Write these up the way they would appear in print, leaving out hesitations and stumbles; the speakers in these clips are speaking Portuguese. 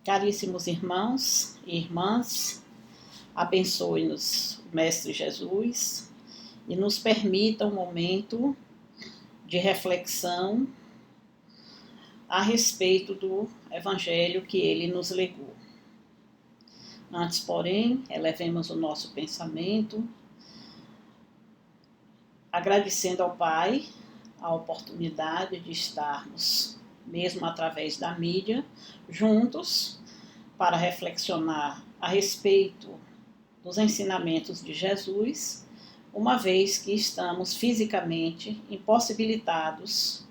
Caríssimos irmãos e irmãs, abençoe-nos, Mestre Jesus, e nos permita um momento de reflexão a respeito do Evangelho que ele nos legou. Antes, porém, elevemos o nosso pensamento, agradecendo ao Pai a oportunidade de estarmos, mesmo através da mídia, juntos para reflexionar a respeito dos ensinamentos de Jesus, uma vez que estamos fisicamente impossibilitados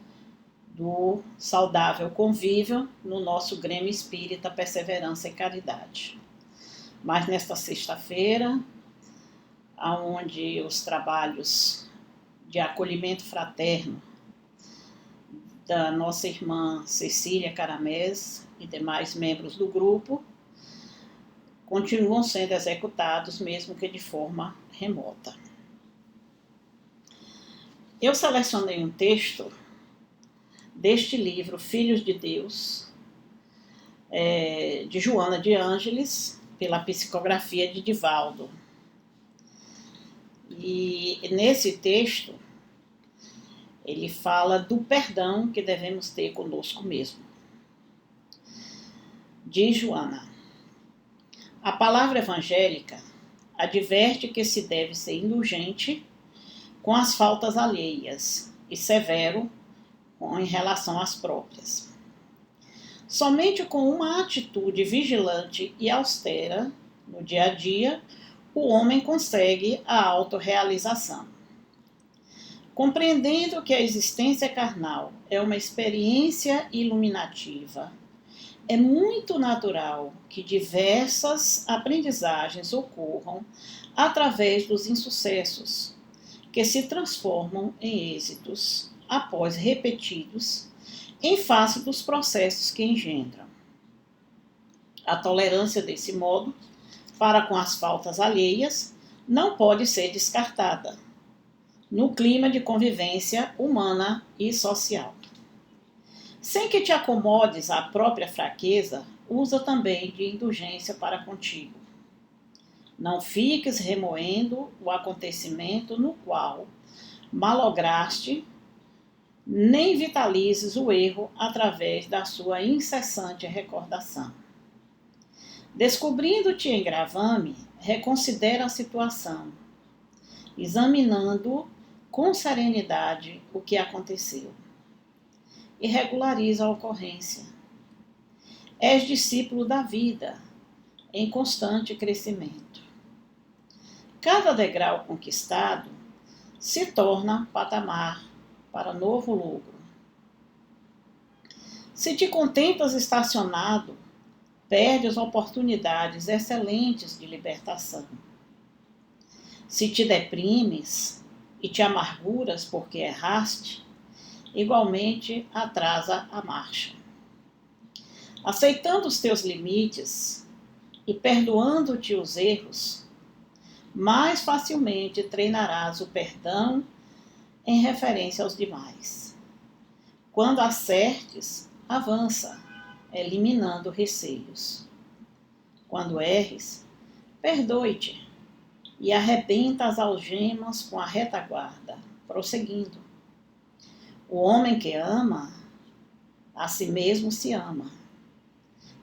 do saudável convívio no nosso Grêmio Espírita Perseverança e Caridade. Mas nesta sexta-feira, onde os trabalhos de acolhimento fraterno da nossa irmã Cecília Caramés e demais membros do grupo continuam sendo executados, mesmo que de forma remota. Eu selecionei um texto deste livro, Filhos de Deus, de Joana de Ângeles, pela psicografia de Divaldo. E nesse texto, ele fala do perdão que devemos ter conosco mesmo. Diz Joana: a palavra evangélica adverte que se deve ser indulgente com as faltas alheias e severo em relação às próprias. Somente com uma atitude vigilante e austera no dia a dia, o homem consegue a autorrealização. Compreendendo que a existência carnal é uma experiência iluminativa, é muito natural que diversas aprendizagens ocorram através dos insucessos, que se transformam em êxitos após repetidos em face dos processos que engendram. A tolerância desse modo para com as faltas alheias não pode ser descartada no clima de convivência humana e social. Sem que te acomodes à própria fraqueza, usa também de indulgência para contigo. Não fiques remoendo o acontecimento no qual malograste, nem vitalizes o erro através da sua incessante recordação. Descobrindo-te em gravame, reconsidera a situação, examinando com serenidade o que aconteceu, e regulariza a ocorrência. És discípulo da vida, em constante crescimento. Cada degrau conquistado se torna patamar para novo lucro. Se te contentas estacionado, perdes oportunidades excelentes de libertação. Se te deprimes e te amarguras porque erraste, igualmente atrasa a marcha. Aceitando os teus limites e perdoando-te os erros, mais facilmente treinarás o perdão em referência aos demais. Quando acertes, avança, eliminando receios. Quando erres, perdoe-te e arrebenta as algemas com a retaguarda, prosseguindo. O homem que ama, a si mesmo se ama,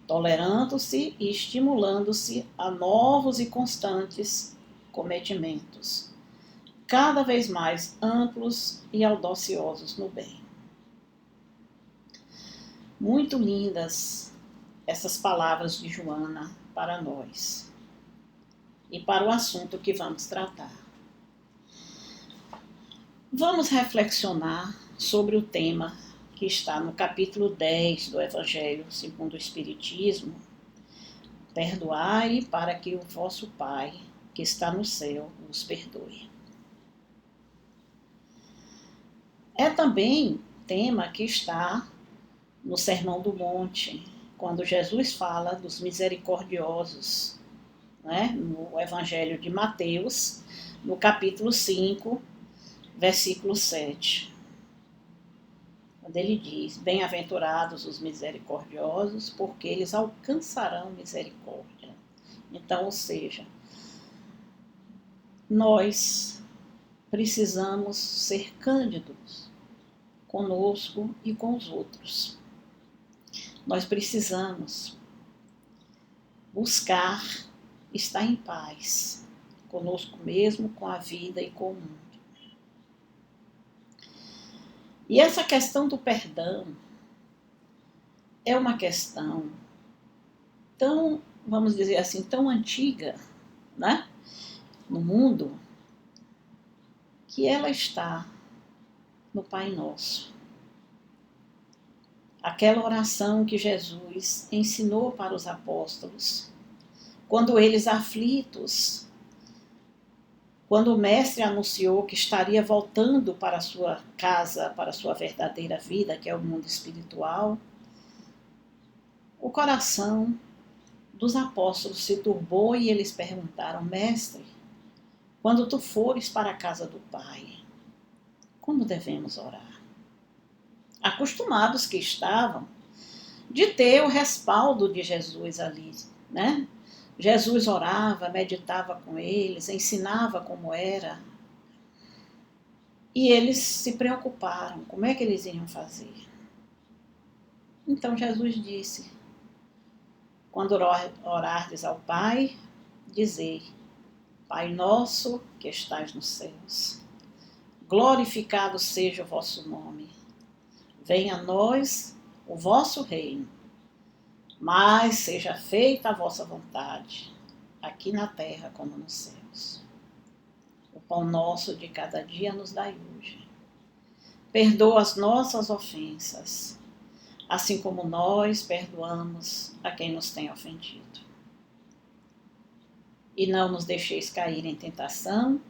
tolerando-se e estimulando-se a novos e constantes cometimentos, cada vez mais amplos e audaciosos no bem. Muito lindas essas palavras de Joana para nós e para o assunto que vamos tratar. Vamos reflexionar sobre o tema que está no capítulo 10 do Evangelho segundo o Espiritismo: perdoai para que o vosso Pai, que está no céu, vos perdoe. É também tema que está no Sermão do Monte, quando Jesus fala dos misericordiosos, né? No Evangelho de Mateus, no capítulo 5, versículo 7. Quando ele diz, bem-aventurados os misericordiosos, porque eles alcançarão misericórdia. Então, ou seja, nós precisamos ser cândidos conosco e com os outros. Nós precisamos buscar estar em paz conosco mesmo, com a vida e com o mundo. E essa questão do perdão é uma questão tão, vamos dizer assim, tão antiga, né, no mundo, que ela está no Pai Nosso. Aquela oração que Jesus ensinou para os apóstolos, quando eles aflitos, quando o Mestre anunciou que estaria voltando para a sua casa, para a sua verdadeira vida, que é o mundo espiritual, o coração dos apóstolos se turbou e eles perguntaram, Mestre, quando tu fores para a casa do Pai, como devemos orar? Acostumados que estavam de ter o respaldo de Jesus ali, né? Jesus orava, meditava com eles, ensinava como era. E eles se preocuparam, como é que eles iam fazer? Então Jesus disse, quando orardes ao Pai, dizei, Pai nosso que estais nos céus, glorificado seja o vosso nome, venha a nós o vosso reino, mas seja feita a vossa vontade, aqui na terra como nos céus. O pão nosso de cada dia nos dai hoje. Perdoa as nossas ofensas, assim como nós perdoamos a quem nos tem ofendido. E não nos deixeis cair em tentação,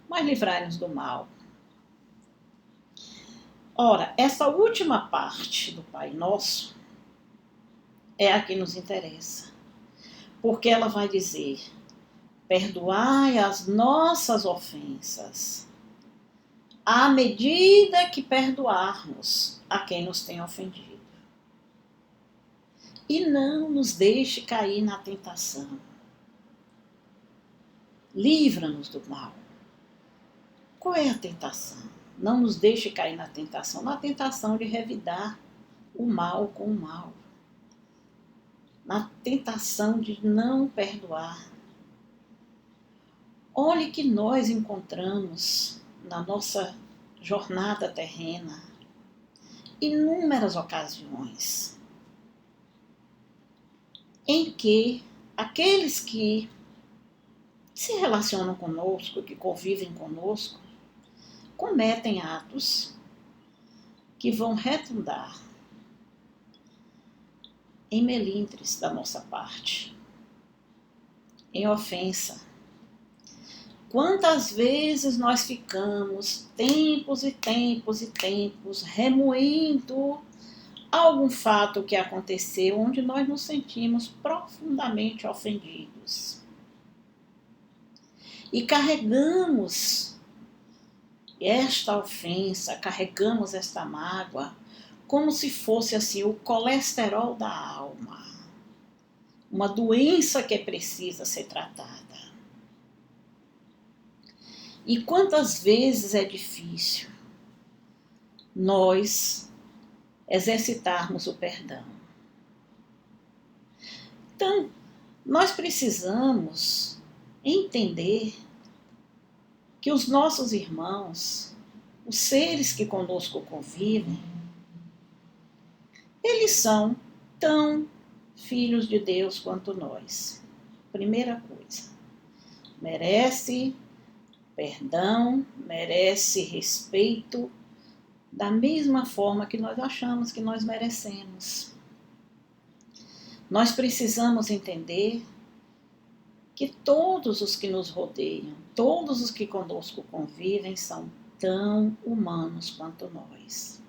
mas livrai-nos do mal. Ora, essa última parte do Pai Nosso é a que nos interessa, porque ela vai dizer, perdoai as nossas ofensas, à medida que perdoarmos a quem nos tem ofendido. E não nos deixe cair na tentação. Livra-nos do mal. Qual é a tentação? Não nos deixe cair na tentação de revidar o mal com o mal. Na tentação de não perdoar. Olhe que nós encontramos na nossa jornada terrena inúmeras ocasiões em que aqueles que se relacionam conosco, que convivem conosco, cometem atos que vão redundar em melindres da nossa parte, em ofensa. Quantas vezes nós ficamos tempos e tempos e tempos remoendo algum fato que aconteceu onde nós nos sentimos profundamente ofendidos. E carregamos esta ofensa, carregamos esta mágoa, como se fosse assim o colesterol da alma. Uma doença que precisa ser tratada. E quantas vezes é difícil nós exercitarmos o perdão. Então, nós precisamos entender que os nossos irmãos, os seres que conosco convivem, eles são tão filhos de Deus quanto nós. Primeira coisa, merece perdão, merece respeito, da mesma forma que nós achamos que nós merecemos. Nós precisamos entender que todos os que nos rodeiam, todos os que conosco convivem, são tão humanos quanto nós.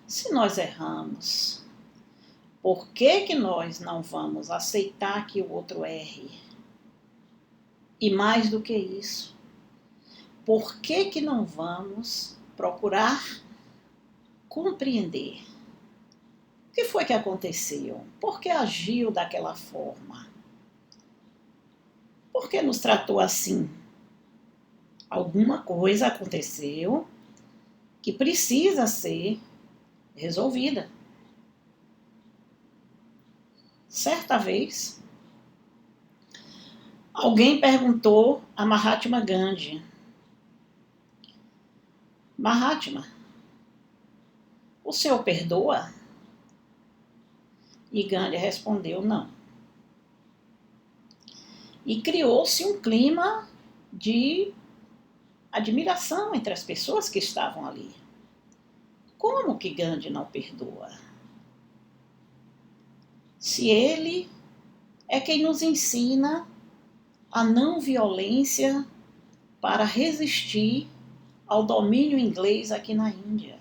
Se nós erramos, por que nós não vamos aceitar que o outro erre? E mais do que isso, por que não vamos procurar compreender o que foi que aconteceu, por que agiu daquela forma, por que nos tratou assim. Alguma coisa aconteceu que precisa ser resolvida. Certa vez, alguém perguntou a Mahatma Gandhi: Mahatma, o senhor perdoa? E Gandhi respondeu: não. E criou-se um clima de admiração entre as pessoas que estavam ali. Como que Gandhi não perdoa? Se ele é quem nos ensina a não violência para resistir ao domínio inglês aqui na Índia.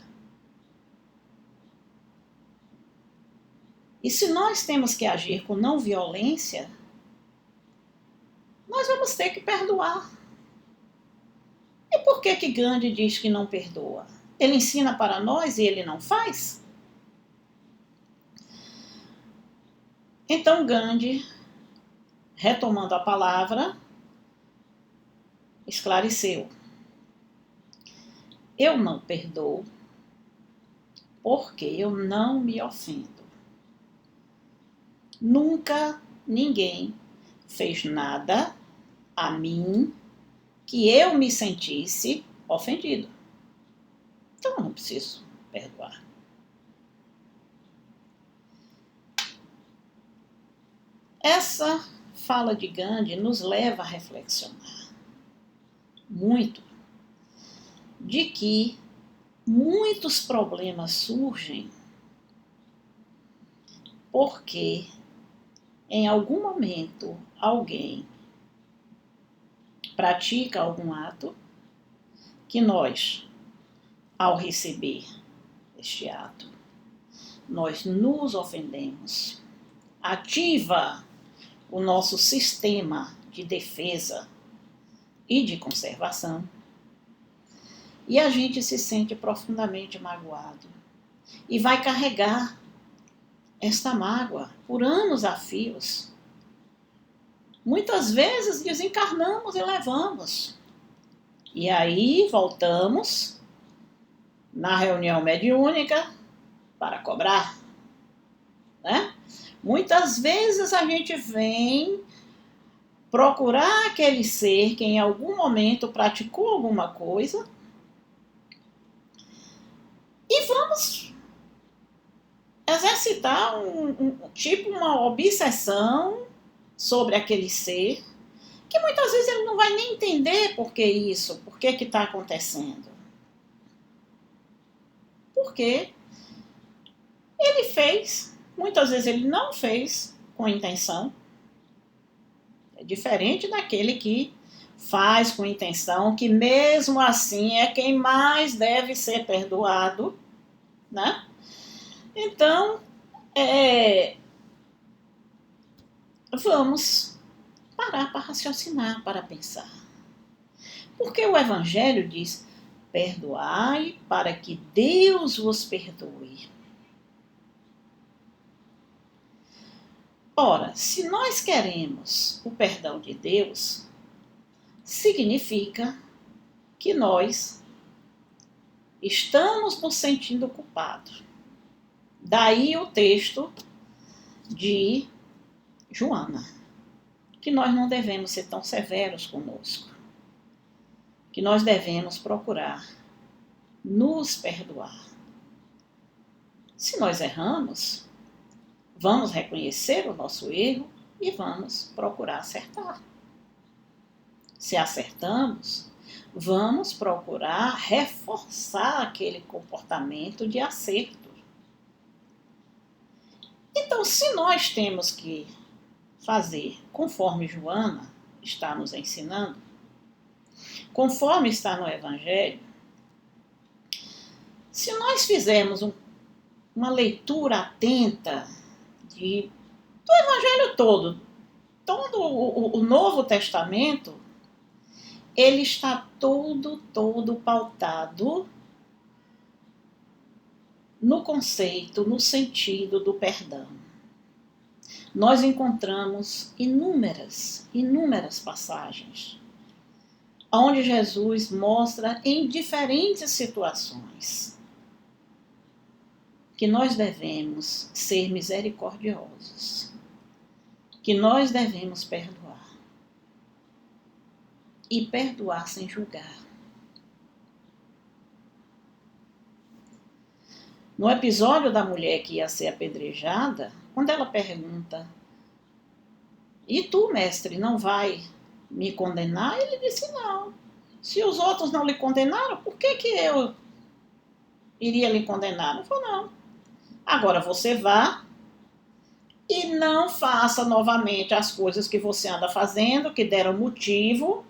E se nós temos que agir com não violência, nós vamos ter que perdoar. E por que Gandhi diz que não perdoa? Ele ensina para nós e ele não faz? Então Gandhi, retomando a palavra, esclareceu: eu não perdoo porque eu não me ofendo. Nunca ninguém fez nada a mim que eu me sentisse ofendido. Então eu não preciso perdoar. Essa fala de Gandhi nos leva a reflexionar muito de que muitos problemas surgem porque em algum momento alguém pratica algum ato que nós, ao receber este ato, nós nos ofendemos, ativa o nosso sistema de defesa e de conservação, e a gente se sente profundamente magoado e vai carregar esta mágoa por anos a fios. Muitas vezes desencarnamos e levamos. E aí voltamos na reunião mediúnica para cobrar, né? Muitas vezes a gente vem procurar aquele ser que em algum momento praticou alguma coisa e vamos exercitar uma obsessão sobre aquele ser, que muitas vezes ele não vai nem entender por que isso, por que está acontecendo. Porque ele fez, muitas vezes ele não fez com intenção. É diferente daquele que faz com intenção, que mesmo assim é quem mais deve ser perdoado, né? Então, vamos parar para raciocinar, para pensar. Porque o Evangelho diz: perdoai para que Deus vos perdoe. Ora, se nós queremos o perdão de Deus, significa que nós estamos nos sentindo culpados. Daí o texto de Joana, que nós não devemos ser tão severos conosco, que nós devemos procurar nos perdoar. Se nós erramos, vamos reconhecer o nosso erro e vamos procurar acertar. Se acertamos, vamos procurar reforçar aquele comportamento de acerto. Então, se nós temos que fazer conforme Joana está nos ensinando, conforme está no Evangelho, se nós fizermos uma leitura atenta do Evangelho todo o Novo Testamento, ele está todo pautado no conceito, no sentido do perdão. Nós encontramos inúmeras passagens onde Jesus mostra em diferentes situações que nós devemos ser misericordiosos, que nós devemos perdoar e perdoar sem julgar. No episódio da mulher que ia ser apedrejada, quando ela pergunta: e tu, mestre, não vai me condenar? Ele disse: não. Se os outros não lhe condenaram, por que eu iria lhe condenar? Não falou: não. Agora você vá e não faça novamente as coisas que você anda fazendo, que deram motivo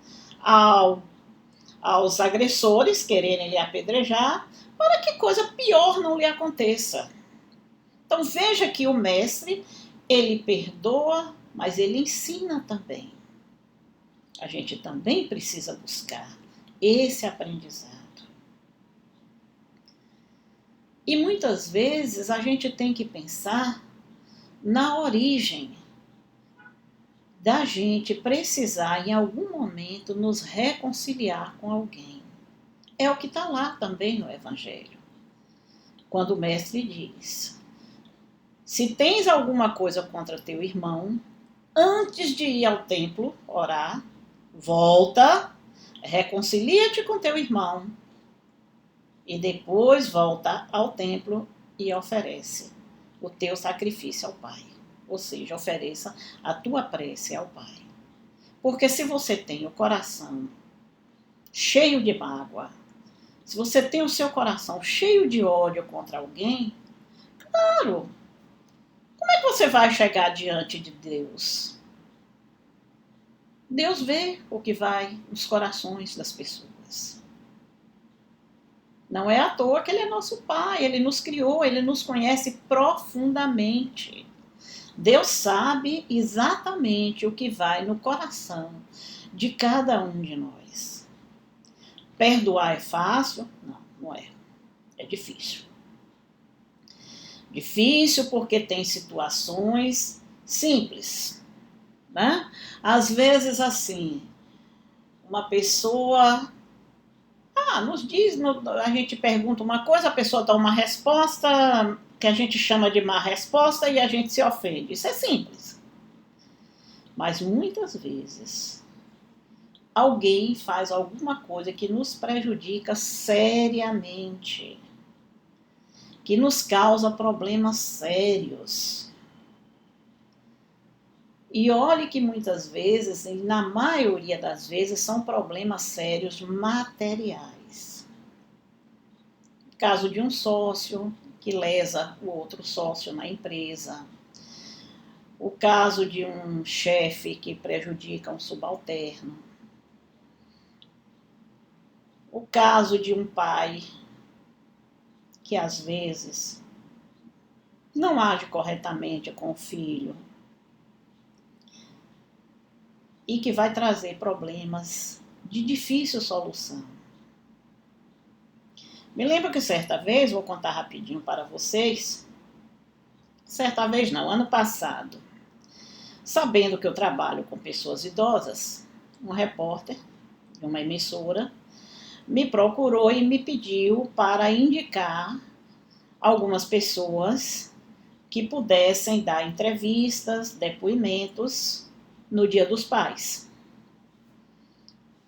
aos agressores quererem lhe apedrejar, para que coisa pior não lhe aconteça. Então veja que o mestre, ele perdoa, mas ele ensina também. A gente também precisa buscar esse aprendizado. E muitas vezes a gente tem que pensar na origem da gente precisar em algum momento nos reconciliar com alguém. É o que está lá também no Evangelho. Quando o mestre diz: se tens alguma coisa contra teu irmão, antes de ir ao templo orar, volta, reconcilia-te com teu irmão e depois volta ao templo e oferece o teu sacrifício ao Pai. Ou seja, ofereça a tua prece ao Pai. Porque se você tem o coração cheio de mágoa, se você tem o seu coração cheio de ódio contra alguém, claro, como é que você vai chegar diante de Deus? Deus vê o que vai nos corações das pessoas. Não é à toa que Ele é nosso Pai, Ele nos criou, Ele nos conhece profundamente. Deus sabe exatamente o que vai no coração de cada um de nós. Perdoar é fácil? Não, não é. É difícil. Difícil porque tem situações simples, né? Às vezes assim, uma pessoa nos diz, a gente pergunta uma coisa, a pessoa dá uma resposta que a gente chama de má resposta e a gente se ofende. Isso é simples. Mas muitas vezes alguém faz alguma coisa que nos prejudica seriamente, que nos causa problemas sérios. E olhe que muitas vezes, e na maioria das vezes, são problemas sérios materiais. Caso de um sócio que lesa o outro sócio na empresa. O caso de um chefe que prejudica um subalterno. O caso de um pai que às vezes não age corretamente com o filho e que vai trazer problemas de difícil solução. Me lembro que certa vez, vou contar rapidinho para vocês, certa vez não, ano passado, sabendo que eu trabalho com pessoas idosas, um repórter de uma emissora me procurou e me pediu para indicar algumas pessoas que pudessem dar entrevistas, depoimentos no Dia dos Pais.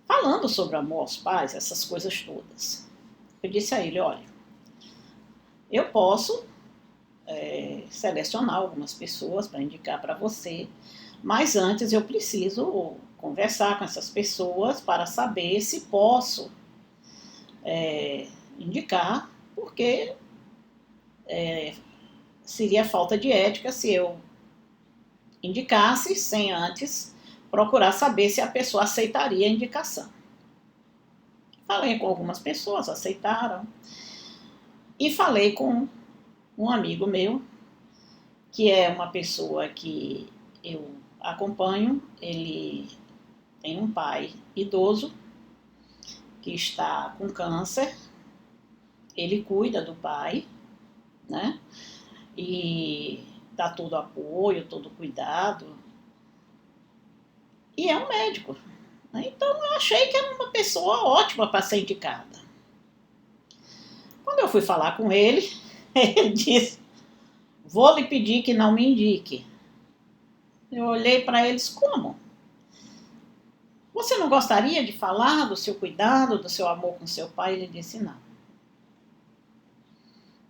Falando sobre amor aos pais, essas coisas todas. Eu disse a ele: olha, eu posso selecionar algumas pessoas para indicar para você, mas antes eu preciso conversar com essas pessoas para saber se posso indicar, porque seria falta de ética se eu indicasse sem antes procurar saber se a pessoa aceitaria a indicação. Falei com algumas pessoas, aceitaram. E falei com um amigo meu, que é uma pessoa que eu acompanho. Ele tem um pai idoso que está com câncer. Ele cuida do pai né? E dá todo apoio, todo cuidado. E é um médico. Né? Então eu achei que era uma pessoa ótima para ser indicada. Quando eu fui falar com ele, ele disse: vou lhe pedir que não me indique. Eu olhei para eles: como? Você não gostaria de falar do seu cuidado, do seu amor com seu pai? Ele disse: não.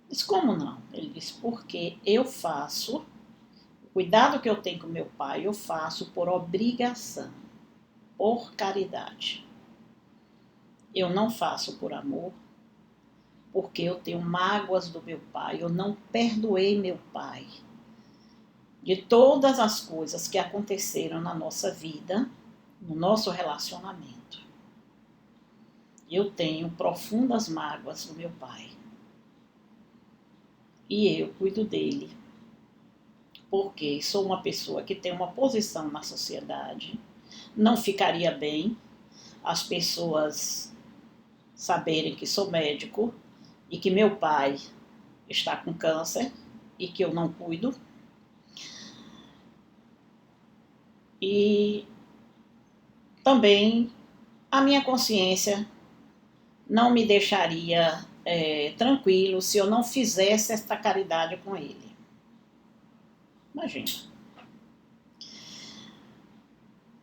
Eu disse: como não? Ele disse: porque eu faço, o cuidado que eu tenho com meu pai, eu faço por obrigação, por caridade. Eu não faço por amor, porque eu tenho mágoas do meu pai, eu não perdoei meu pai de todas as coisas que aconteceram na nossa vida, no nosso relacionamento. Eu tenho profundas mágoas do meu pai. E eu cuido dele, porque sou uma pessoa que tem uma posição na sociedade. Não ficaria bem as pessoas saberem que sou médico e que meu pai está com câncer e que eu não cuido. E também a minha consciência não me deixaria tranquilo se eu não fizesse esta caridade com ele. Imagina.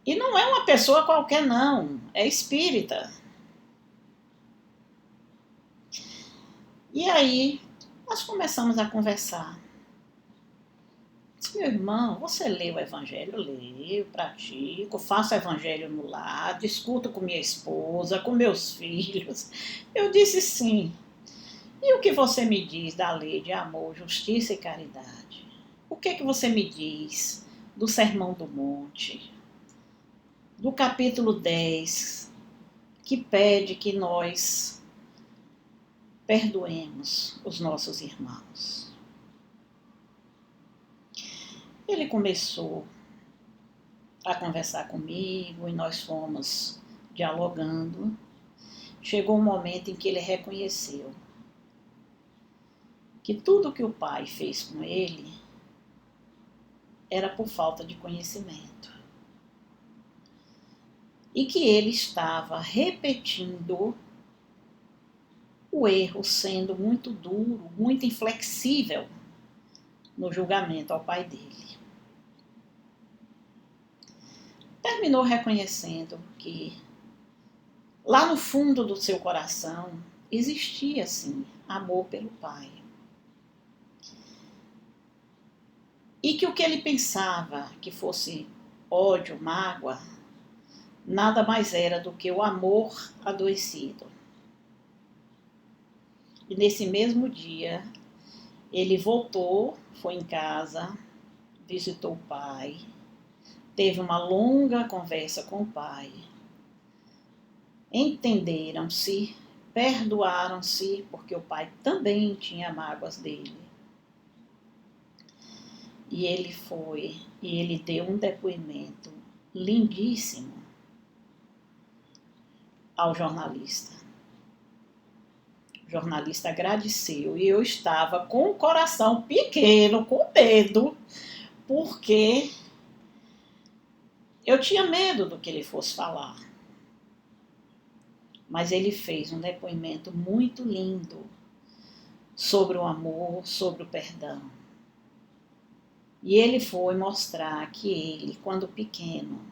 E não é uma pessoa qualquer não, é espírita. E aí nós começamos a conversar. Disse: meu irmão, você lê o evangelho? Eu leio, pratico, faço evangelho no lar, discuto com minha esposa, com meus filhos. Eu disse: sim. E o que você me diz da lei de amor, justiça e caridade? O que você me diz do Sermão do Monte, do capítulo 10, que pede que nós perdoemos os nossos irmãos? Ele começou a conversar comigo e nós fomos dialogando. Chegou um momento em que ele reconheceu que tudo que o pai fez com ele era por falta de conhecimento. E que ele estava repetindo o erro, sendo muito duro, muito inflexível no julgamento ao pai dele. Terminou reconhecendo que lá no fundo do seu coração existia, sim, amor pelo pai. E que o que ele pensava que fosse ódio, mágoa, nada mais era do que o amor adoecido. E nesse mesmo dia, ele voltou, foi em casa, visitou o pai, teve uma longa conversa com o pai. Entenderam-se, perdoaram-se, porque o pai também tinha mágoas dele. E ele deu um depoimento lindíssimo ao jornalista. O jornalista agradeceu e eu estava com o coração pequeno, com medo, porque eu tinha medo do que ele fosse falar. Mas ele fez um depoimento muito lindo sobre o amor, sobre o perdão. E ele foi mostrar que ele, quando pequeno,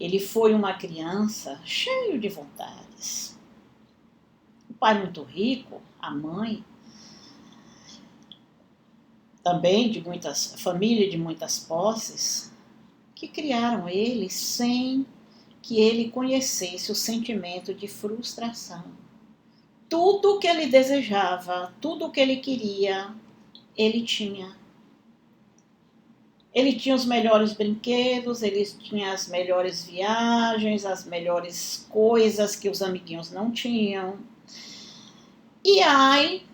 ele foi uma criança cheio de vontades. O pai muito rico, a mãe também de muitas família de muitas posses, que criaram ele sem que ele conhecesse o sentimento de frustração. Tudo o que ele desejava, tudo o que ele queria, ele tinha. Ele tinha os melhores brinquedos, ele tinha as melhores viagens, as melhores coisas que os amiguinhos não tinham. E ai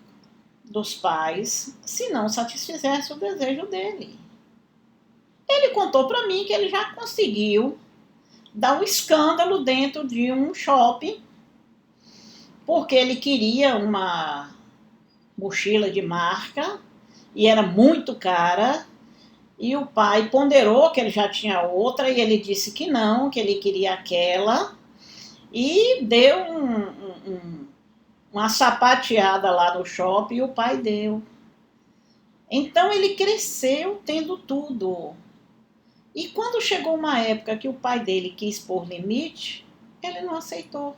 dos pais se não satisfizesse o desejo dele. Ele contou para mim que ele já conseguiu dar um escândalo dentro de um shopping, porque ele queria uma mochila de marca e era muito cara. E o pai ponderou que ele já tinha outra e ele disse que não, que ele queria aquela e deu uma sapateada lá no shopping e o pai deu. Então ele cresceu tendo tudo. E quando chegou uma época que o pai dele quis pôr limite, ele não aceitou.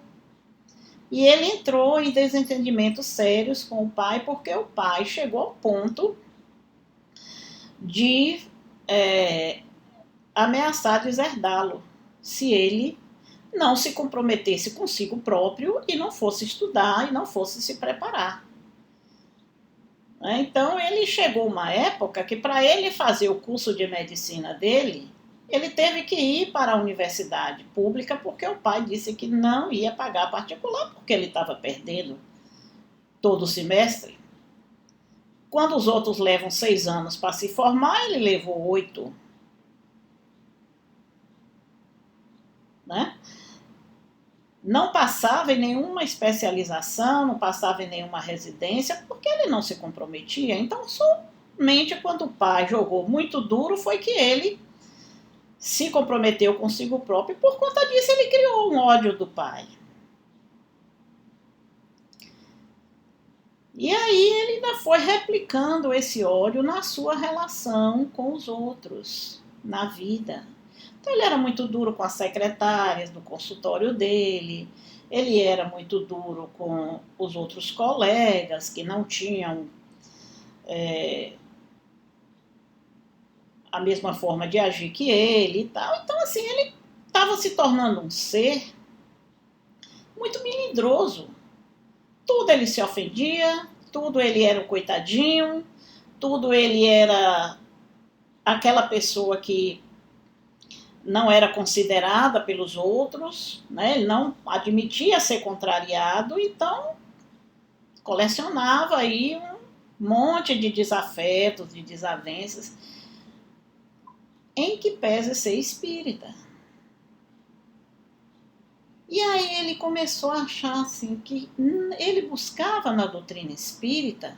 E ele entrou em desentendimentos sérios com o pai, porque o pai chegou ao ponto de ameaçar deserdá-lo, se ele não se comprometesse consigo próprio e não fosse estudar e não fosse se preparar. Então ele chegou uma época que para ele fazer o curso de medicina dele, ele teve que ir para a universidade pública porque o pai disse que não ia pagar particular porque ele estava perdendo todo o semestre. Quando os outros levam 6 anos para se formar, ele levou 8. Né? Não passava em nenhuma especialização, não passava em nenhuma residência, porque ele não se comprometia. Então, somente quando o pai jogou muito duro foi que ele se comprometeu consigo próprio, e por conta disso ele criou um ódio do pai. E aí ele ainda foi replicando esse ódio na sua relação com os outros, na vida. Então ele era muito duro com as secretárias do consultório dele, ele era muito duro com os outros colegas que não tinham a mesma forma de agir que ele e tal. Então assim, ele estava se tornando um ser muito melindroso. Tudo ele se ofendia, tudo ele era um coitadinho, tudo ele era aquela pessoa que não era considerada pelos outros, né? Ele não admitia ser contrariado, então colecionava aí um monte de desafetos, de desavenças, em que pese ser espírita. E aí ele começou a achar assim que ele buscava na doutrina espírita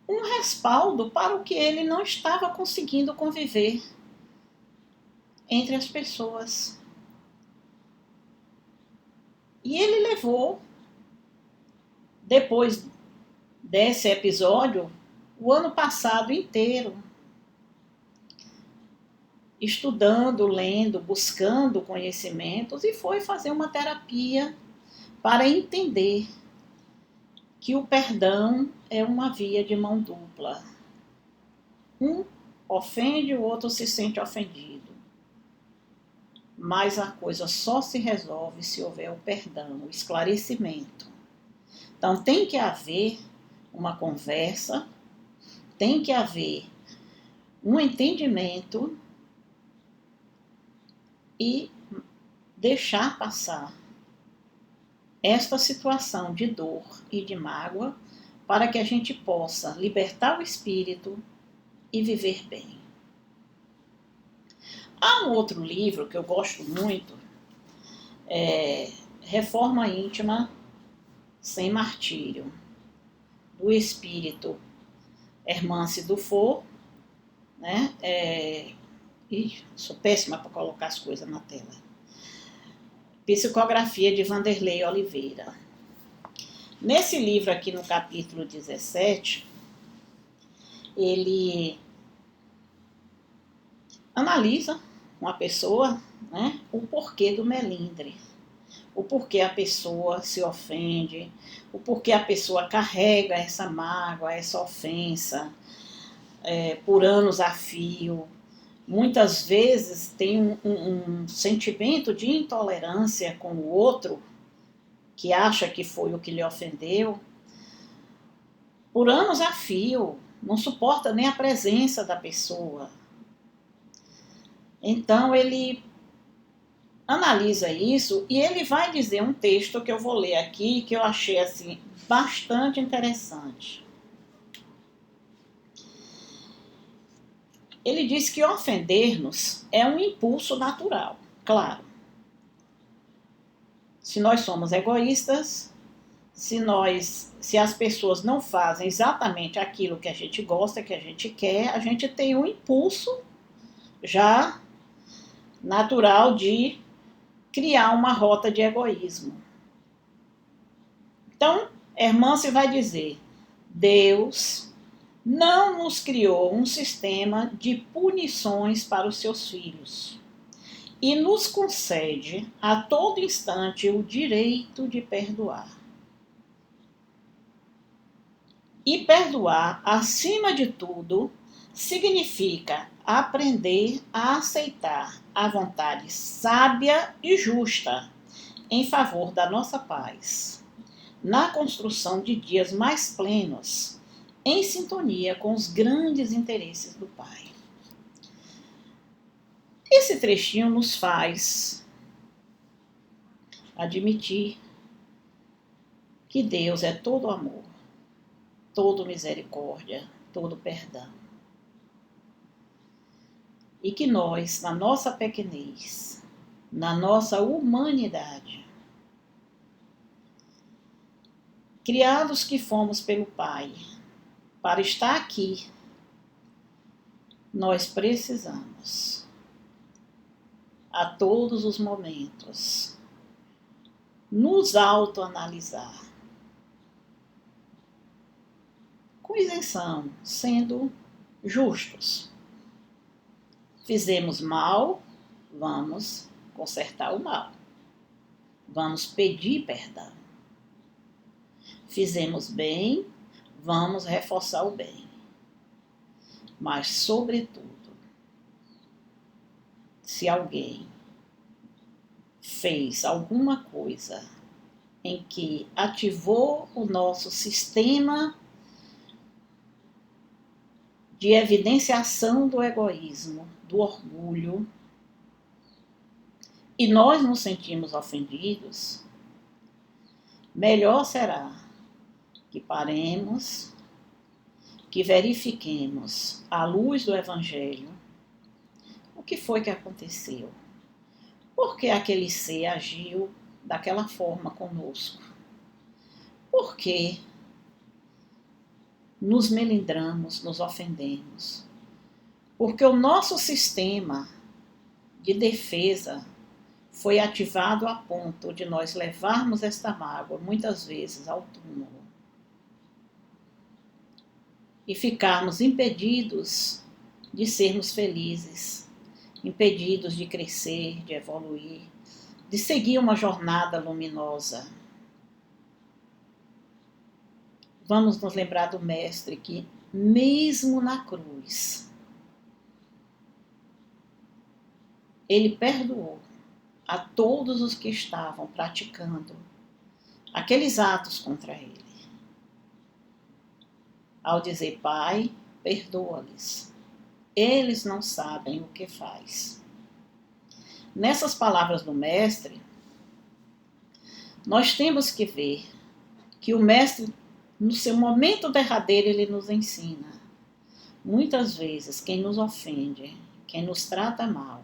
um respaldo para o que ele não estava conseguindo conviver entre as pessoas. E ele levou, depois desse episódio, o ano passado inteiro, estudando, lendo, buscando conhecimentos, e foi fazer uma terapia para entender que o perdão é uma via de mão dupla. Um ofende, o outro se sente ofendido. Mas a coisa só se resolve se houver o perdão, o esclarecimento. Então tem que haver uma conversa, tem que haver um entendimento e deixar passar esta situação de dor e de mágoa para que a gente possa libertar o espírito e viver bem. Há um outro livro que eu gosto muito, Reforma Íntima Sem Martírio, do espírito Hermance Dufour, né? Sou péssima para colocar as coisas na tela. Psicografia de Vanderlei Oliveira. Nesse livro aqui, no capítulo 17, ele analisa uma pessoa, né, o porquê do melindre, o porquê a pessoa se ofende, o porquê a pessoa carrega essa mágoa, essa ofensa por anos a fio. Muitas vezes tem um sentimento de intolerância com o outro, que acha que foi o que lhe ofendeu, por anos a fio, não suporta nem a presença da pessoa. Então ele analisa isso e ele vai dizer um texto que eu vou ler aqui, que eu achei assim bastante interessante. Ele diz que ofender-nos é um impulso natural, claro. Se nós somos egoístas, se as pessoas não fazem exatamente aquilo que a gente gosta, que a gente quer, a gente tem um impulso já natural de criar uma rota de egoísmo. Então, Hermance vai dizer: Deus não nos criou um sistema de punições para os seus filhos e nos concede a todo instante o direito de perdoar. E perdoar, acima de tudo, significa aprender a aceitar a vontade sábia e justa em favor da nossa paz, na construção de dias mais plenos, em sintonia com os grandes interesses do Pai. Esse trechinho nos faz admitir que Deus é todo amor, todo misericórdia, todo perdão. E que nós, na nossa pequenez, na nossa humanidade, criados que fomos pelo Pai, para estar aqui, nós precisamos, a todos os momentos, nos autoanalisar, com isenção, sendo justos. Fizemos mal, vamos consertar o mal. Vamos pedir perdão. Fizemos bem, vamos reforçar o bem. Mas, sobretudo, se alguém fez alguma coisa em que ativou o nosso sistema de evidenciação do egoísmo, do orgulho, e nós nos sentimos ofendidos, melhor será que paremos, que verifiquemos, à luz do Evangelho, o que foi que aconteceu. Por que aquele ser agiu daquela forma conosco? Por que nos melindramos, nos ofendemos? Porque o nosso sistema de defesa foi ativado a ponto de nós levarmos esta mágoa, muitas vezes, ao túmulo. E ficarmos impedidos de sermos felizes, impedidos de crescer, de evoluir, de seguir uma jornada luminosa. Vamos nos lembrar do Mestre que, mesmo na cruz, ele perdoou a todos os que estavam praticando aqueles atos contra ele. Ao dizer: Pai, perdoa-lhes, eles não sabem o que faz. Nessas palavras do Mestre, nós temos que ver que o Mestre, no seu momento derradeiro, ele nos ensina. Muitas vezes, quem nos ofende, quem nos trata mal,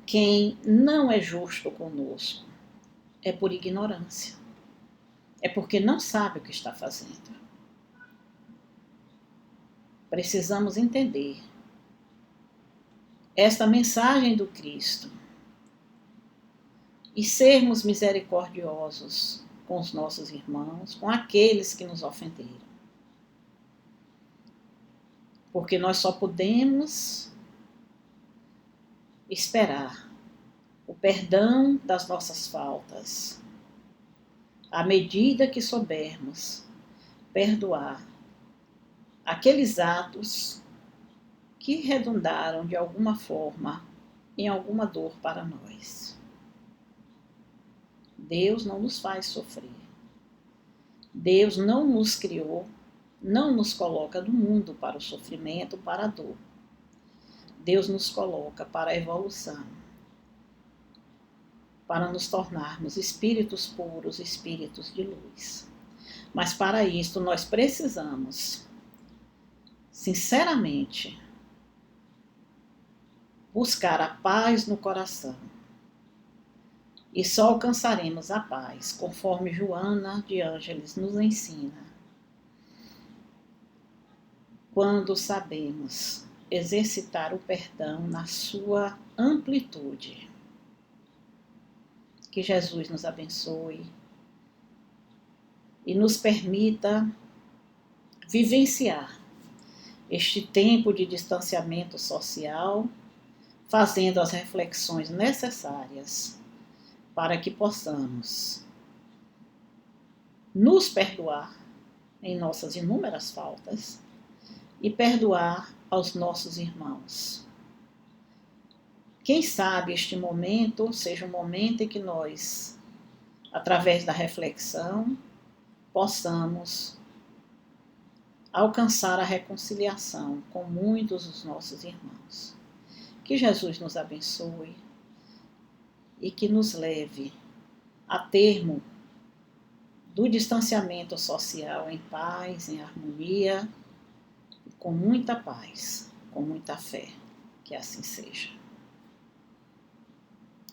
quem não é justo conosco, é por ignorância. É porque não sabe o que está fazendo. Precisamos entender esta mensagem do Cristo e sermos misericordiosos com os nossos irmãos, com aqueles que nos ofenderam. Porque nós só podemos esperar o perdão das nossas faltas à medida que soubermos perdoar aqueles atos que redundaram de alguma forma em alguma dor para nós. Deus não nos faz sofrer. Deus não nos criou, não nos coloca no mundo para o sofrimento, para a dor. Deus nos coloca para a evolução, para nos tornarmos espíritos puros, espíritos de luz. Mas para isso nós precisamos, sinceramente, buscar a paz no coração, e só alcançaremos a paz, conforme Joana de Ângeles nos ensina, quando sabemos exercitar o perdão na sua amplitude. Que Jesus nos abençoe e nos permita vivenciar este tempo de distanciamento social, fazendo as reflexões necessárias para que possamos nos perdoar em nossas inúmeras faltas e perdoar aos nossos irmãos. Quem sabe este momento seja um momento em que nós, através da reflexão, possamos alcançar a reconciliação com muitos dos nossos irmãos. Que Jesus nos abençoe e que nos leve a termo do distanciamento social em paz, em harmonia, com muita paz, com muita fé. Que assim seja.